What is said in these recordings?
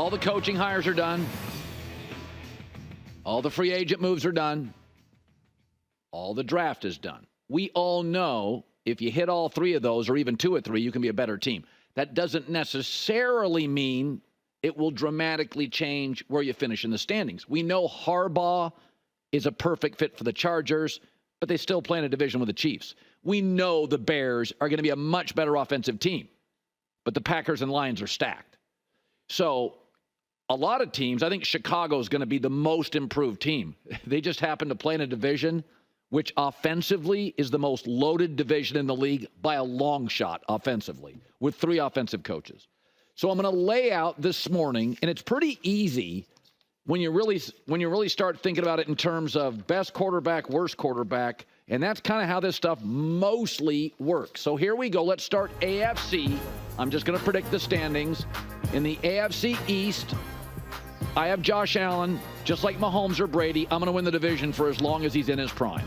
All the coaching hires are done. All the free agent moves are done. All the draft is done. We all know if you hit all three of those, or even two or three, you can be a better team. That doesn't necessarily mean it will dramatically change where you finish in the standings. We know Harbaugh is a perfect fit for the Chargers, but they still play in a division with the Chiefs. We know the Bears are going to be a much better offensive team, but the Packers and Lions are stacked. So a lot of teams, I think Chicago is going to be the most improved team. They just happen to play in a division which offensively is the most loaded division in the league by a long shot offensively, with 3 offensive coaches. So I'm going to lay out this morning, and it's pretty easy when you really start thinking about it in terms of best quarterback, worst quarterback, and that's kind of how this stuff mostly works. So here we go. Let's start AFC. I'm just going to predict the standings. In the AFC East, I have Josh Allen, just like Mahomes or Brady. I'm going to win the division for as long as he's in his prime.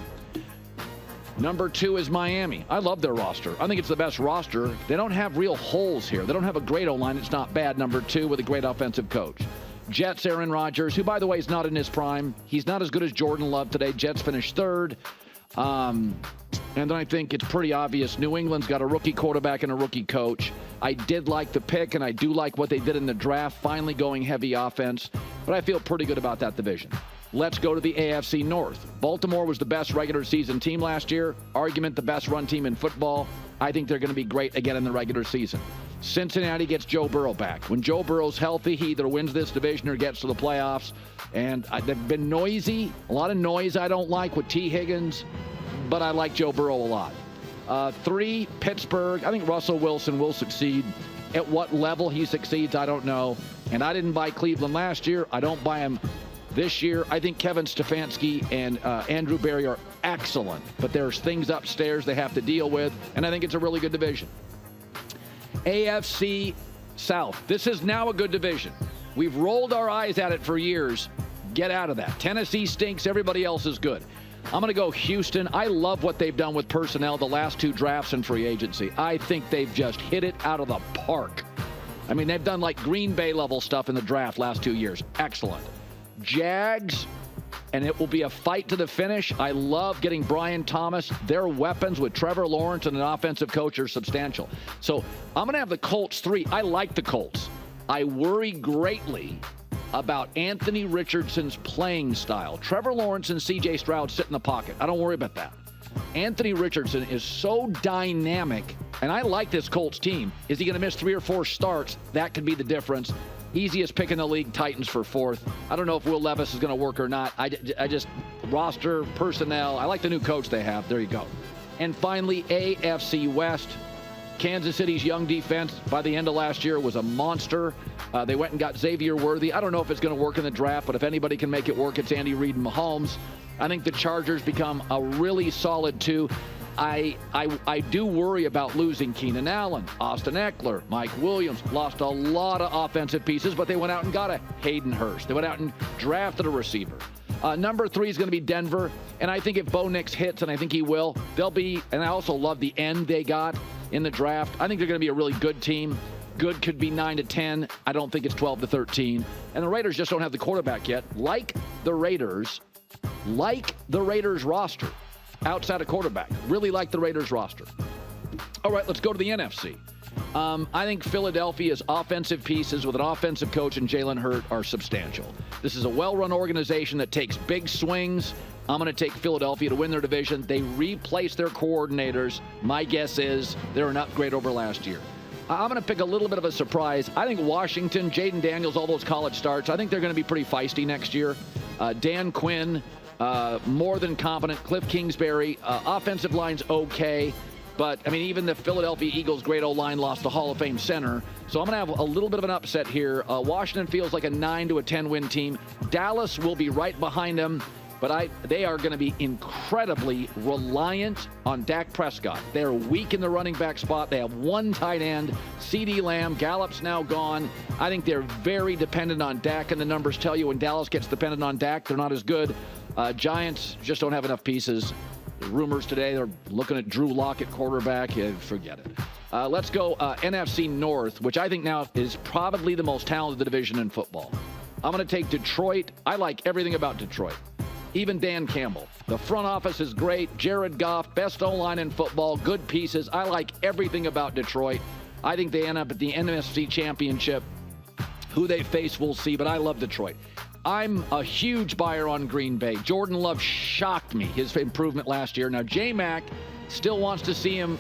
Number 2 is Miami. I love their roster. I think it's the best roster. They don't have real holes here. They don't have a great O-line. It's not bad. Number 2 with a great offensive coach. Jets, Aaron Rodgers, who, by the way, is not in his prime. He's not as good as Jordan Love today. Jets finished 3rd. And then I think it's pretty obvious New England's got a rookie quarterback and a rookie coach. I did like the pick, and I do like what they did in the draft, finally going heavy offense. But I feel pretty good about that division. Let's go to the AFC North. Baltimore was the best regular season team last year. Argument the best run team in football. I think they're going to be great again in the regular season. Cincinnati gets Joe Burrow back. When Joe Burrow's healthy, he either wins this division or gets to the playoffs. And they've been noisy. A lot of noise I don't like with T. Higgins, but I like Joe Burrow a lot. 3, Pittsburgh. I think Russell Wilson will succeed. At what level he succeeds, I don't know. And I didn't buy Cleveland last year. I don't buy him this year. I think Kevin Stefanski and Andrew Berry are excellent, but there's things upstairs they have to deal with, and I think it's a really good division. AFC South. This is now a good division. We've rolled our eyes at it for years. Get out of that. Tennessee stinks. Everybody else is good. I'm going to go Houston. I love what they've done with personnel the last 2 drafts and free agency. I think they've just hit it out of the park. I mean, they've done like Green Bay level stuff in the draft last 2 years. Excellent. Jags, and it will be a fight to the finish. I love getting Brian Thomas. Their weapons with Trevor Lawrence and an offensive coach are substantial. So I'm going to have the Colts 3. I like the Colts. I worry greatly about Anthony Richardson's playing style. Trevor Lawrence and C.J. Stroud sit in the pocket. I don't worry about that. Anthony Richardson is so dynamic, and I like this Colts team. Is he going to miss 3 or 4 starts? That could be the difference. Easiest pick in the league, Titans for 4th. I don't know if Will Levis is going to work or not. I just, roster, personnel, I like the new coach they have. There you go. And finally, AFC West. Kansas City's young defense by the end of last year was a monster. They went and got Xavier Worthy. I don't know if it's going to work in the draft, but if anybody can make it work, it's Andy Reid and Mahomes. I think the Chargers become a really solid 2. I do worry about losing Keenan Allen, Austin Eckler, Mike Williams. Lost a lot of offensive pieces, but they went out and got a Hayden Hurst. They went out and drafted a receiver. Number 3 is going to be Denver, and I think if Bo Nix hits, and I think he will, they'll be, and I also love the end they got in the draft. I think they're going to be a really good team. Good could be 9-10. I don't think it's 12-13. And the Raiders just don't have the quarterback yet, like the Raiders roster. Outside of quarterback. Really like the Raiders roster. All right, let's go to the NFC. I think Philadelphia's offensive pieces with an offensive coach and Jalen Hurts are substantial. This is a well-run organization that takes big swings. I'm going to take Philadelphia to win their division. They replace their coordinators. My guess is they're an upgrade over last year. I'm going to pick a little bit of a surprise. I think Washington, Jaden Daniels, all those college starts, I think they're going to be pretty feisty next year. Dan Quinn, more than competent. Cliff Kingsbury, offensive line's okay. But, I mean, even the Philadelphia Eagles' great O-line lost the Hall of Fame center. So I'm going to have a little bit of an upset here. Washington feels like a 9-10 win team. Dallas will be right behind them. But they are going to be incredibly reliant on Dak Prescott. They're weak in the running back spot. They have 1 tight end, CeeDee Lamb. Gallup's now gone. I think they're very dependent on Dak, and the numbers tell you when Dallas gets dependent on Dak, they're not as good. Giants just don't have enough pieces. Rumors today, they're looking at Drew Lock at quarterback. Forget it. Let's go NFC North, which I think now is probably the most talented division in football. I'm going to take Detroit. I like everything about Detroit. Even Dan Campbell. The front office is great. Jared Goff, best O-line in football, good pieces. I like everything about Detroit. I think they end up at the NFC Championship. Who they face, we'll see, but I love Detroit. I'm a huge buyer on Green Bay. Jordan Love shocked me, his improvement last year. Now, J-Mac still wants to see him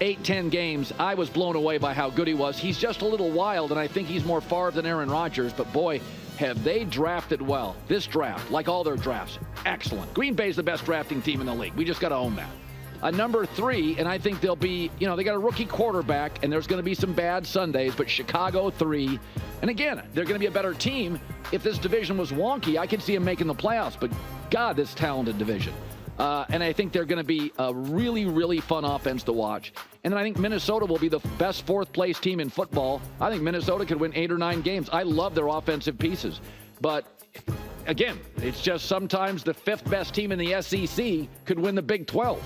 8-10 games. I was blown away by how good he was. He's just a little wild, and I think he's more Favre than Aaron Rodgers, but boy, have they drafted well. This draft, like all their drafts, excellent. Green Bay's the best drafting team in the league. We just got to own that. Number 3, and I think they'll be, they got a rookie quarterback, and there's going to be some bad Sundays, but Chicago 3. And again, they're going to be a better team. If this division was wonky, I could see them making the playoffs, but God, this talented division. And I think they're going to be a really, really fun offense to watch. And then I think Minnesota will be the best fourth-place team in football. I think Minnesota could win 8 or 9 games. I love their offensive pieces. But, again, it's just sometimes the 5th best team in the SEC could win the Big 12.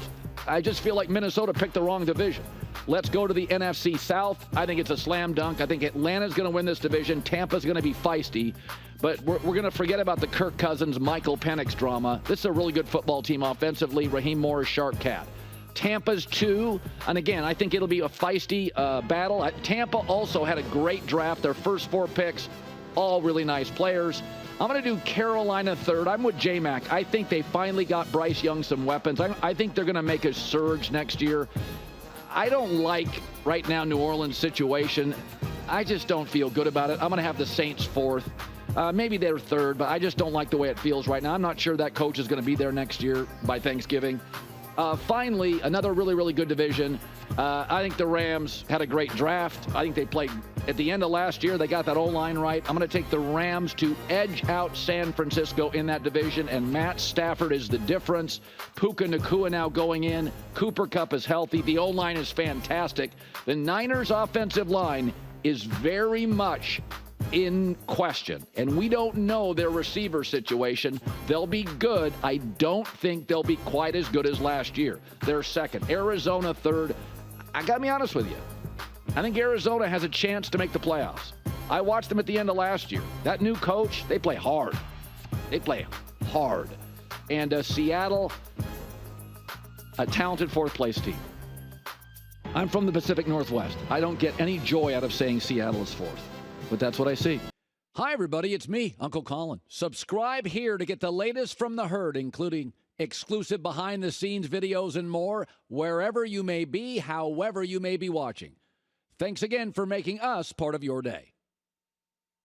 I just feel like Minnesota picked the wrong division. Let's go to the NFC South. I think it's a slam dunk. I think Atlanta's going to win this division. Tampa's going to be feisty. But we're going to forget about the Kirk Cousins, Michael Penix drama. This is a really good football team offensively. Raheem Morris, sharp cat. Tampa's 2. And again, I think it'll be a feisty battle. Tampa also had a great draft. Their first 4 picks, all really nice players. I'm going to do Carolina 3rd. I'm with J-Mac. I think they finally got Bryce Young some weapons. I think they're going to make a surge next year. I don't like, right now, New Orleans' situation. I just don't feel good about it. I'm going to have the Saints 4th. Maybe they're 3rd, but I just don't like the way it feels right now. I'm not sure that coach is going to be there next year by Thanksgiving. Finally, another really, really good division. I think the Rams had a great draft. I think they played at the end of last year. They got that O-line right. I'm going to take the Rams to edge out San Francisco in that division, and Matt Stafford is the difference. Puka Nacua now going in. Cooper Kupp is healthy. The O-line is fantastic. The Niners' offensive line is very much in question, and we don't know their receiver situation. They'll be good. I don't think they'll be quite as good as last year. They're 2nd. Arizona 3rd. I got to be honest with you. I think Arizona has a chance to make the playoffs. I watched them at the end of last year. That new coach, they play hard. They play hard. And Seattle, a talented 4th-place team. I'm from the Pacific Northwest. I don't get any joy out of saying Seattle is 4th. But that's what I see. Hi, everybody. It's me, Uncle Colin. Subscribe here to get the latest from the herd, including exclusive behind-the-scenes videos and more, wherever you may be, however you may be watching. Thanks again for making us part of your day.